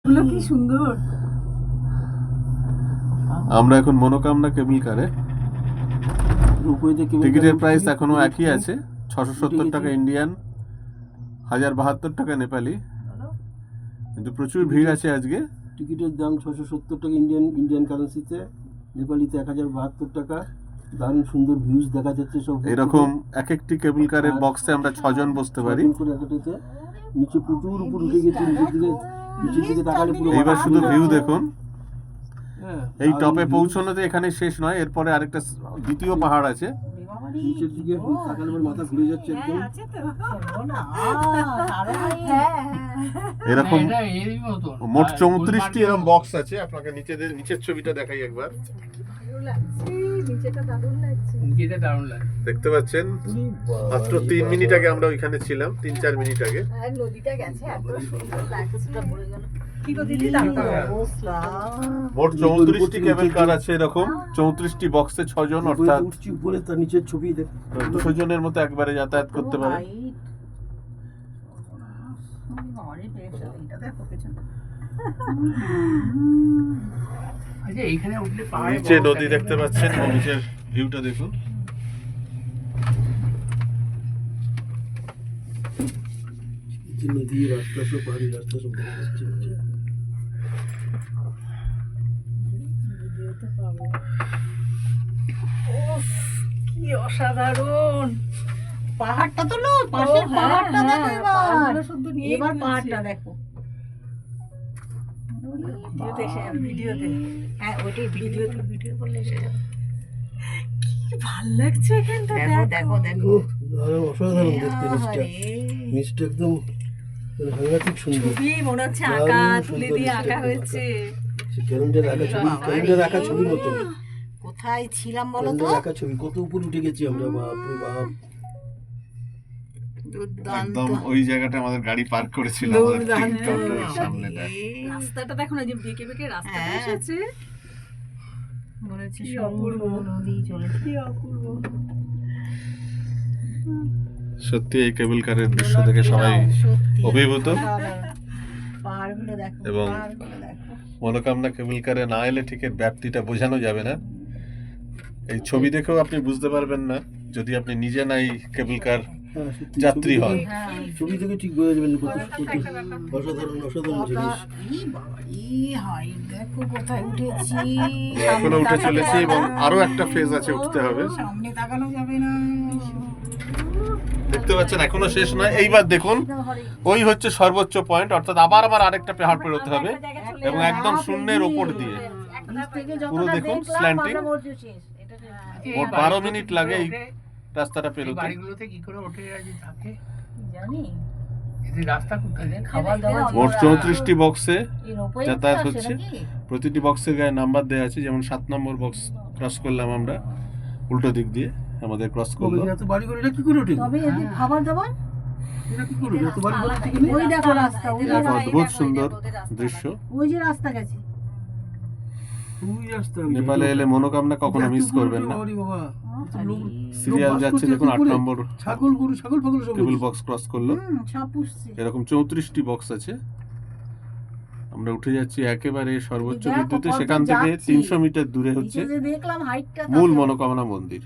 কি সুন্দর। আমরা এখন মনোকামনা কেবল কারে। টিকিটের প্রাইস এখনো একই আছে, 670 টাকা ইন্ডিয়ান, 1072 টাকা নেপালি। কিন্তু প্রচুর ভিড় আছে আজকে। টিকিটের দাম 670 টাকা ইন্ডিয়ান কারেন্সিতে, নেপালিতে 1072 টাকা। দারুণ সুন্দর ভিউজ দেখা যাচ্ছে সব। এরকম এক একটি কেবল কারের বক্সে আমরা 6 জন বসতে পারি। নিচে প্রচুর উপর উঠে গেছে, নিচের দিকে তাকালে পুরো। এইবার শুধু ভিউ দেখুন। এই টপে পৌঁছানোতে এখানে শেষ নয়, এরপরে আরেকটা দ্বিতীয় পাহাড় আছে। নিচের দিকে তাকালে পরে মাথা ঘুরে যাচ্ছে একদম। এরকম মোট 34টি এরকম বক্স আছে। আপনাকে নিচের ছবিটা দেখাই একবার। দেখতে পাচ্ছেন, মাত্র 3 মিনিট আগে আমরা ওইখানে ছিলাম, 3-4 মিনিট আগে। মোট 34টি কেবল কার আছে এরকম, 34টি বক্সে 6 জন, অর্থাৎ উপরে তার নিচের ছবি 200 জনের মতো একবারে যাতায়াত করতে পারে। নিচে নদী দেখতে পাচ্ছেন, নিচের ভিউটা দেখুন। নদী, রাস্তা সব, পাহাড়ি রাস্তা সব দেখা যাচ্ছে। কি অসাধারণ পাহাড়টা, তো লো পাশের পাহাড়টা দেখো। এবার পাহাড়টা দেখো। ভিডিওতে হ্যাঁ, ওইটাই ভিডিও করলে এসে যাবে। কি ভালো লাগছে এখানটা। দেখো দেখো, অসাধারণ দেখতে নিচটা একদম সাংঘাতিক সুন্দর। ছবি মনে হচ্ছে আঁকা, তুলে দিয়ে আঁকা হয়েছে। ক্যালেন্ডার রাখা ছবির মতো। কোথায় ছিলাম বলো তো? রাখা ছবি, কত উপর উঠে গেছি আমরা, বাপ রে বাপ। একদম ওই জায়গাটা আমাদের গাড়ি পার্ক করেছিল, সামনেটা। রাস্তাটা দেখো না, যে বেঁকে বেঁকে রাস্তাটা এসেছে, মনে হচ্ছে অপূর্ব নদী চলেছে। অপূর্ব সত্যি, এই কেবল কারের দৃশ্য দেখে সবাই অভিভূত। এবং মনোকামনা কেবল কারে না এলে ঠিক এর ব্যাপ্তিটা বোঝানো যাবে না। এই ছবি দেখেও আপনি বুঝতে পারবেন না যদি আপনি নিজে নাই কেবল কার যাত্রী হন। ছবি থেকে ঠিক বোঝা যাবে না কত অসাধারণ জিনিস। দেখো কোথায় উঠেছি, এখনো উঠে চলেছি এবং আরো একটা ফেজ আছে, উঠতে হবে। সামনে তাকানো যাবে না। দেখতে পাচ্ছেন এখনো শেষ নয়। এইবার দেখুন, ওই হচ্ছে সর্বোচ্চ পয়েন্ট, অর্থাৎ আবার আরেকটা পাহাড় পেরোতে হবে এবং একদম শূন্যের ওপর দিয়ে পুরো দেখুন স্ল্যান্টিং। মোট 12 মিনিট লাগে এই রাস্তাটা পেরোতে। মোট 34টি বক্সে যাতায়াত হচ্ছে। প্রতিটি বক্সের গায়ে নাম্বার দেওয়া আছে, যেমন 7 নম্বর বক্স ক্রস করলাম আমরা উল্টো দিক দিয়ে, আমাদের ক্রস করলো। অদ্ভুত সুন্দর দৃশ্য। নেপালে এলে মনোকামনা কখনো মিস করবেন না। সিরিয়াল যাচ্ছে দেখুন, 8 নম্বর কেবল বক্স ক্রস করলো। এরকম 34টি বক্স আছে। আমরা উঠে যাচ্ছি একেবারে সর্বোচ্চ বিদ্যুতে। সেখান থেকে 300 মিটার দূরে হচ্ছে মূল মনোকামনা মন্দির।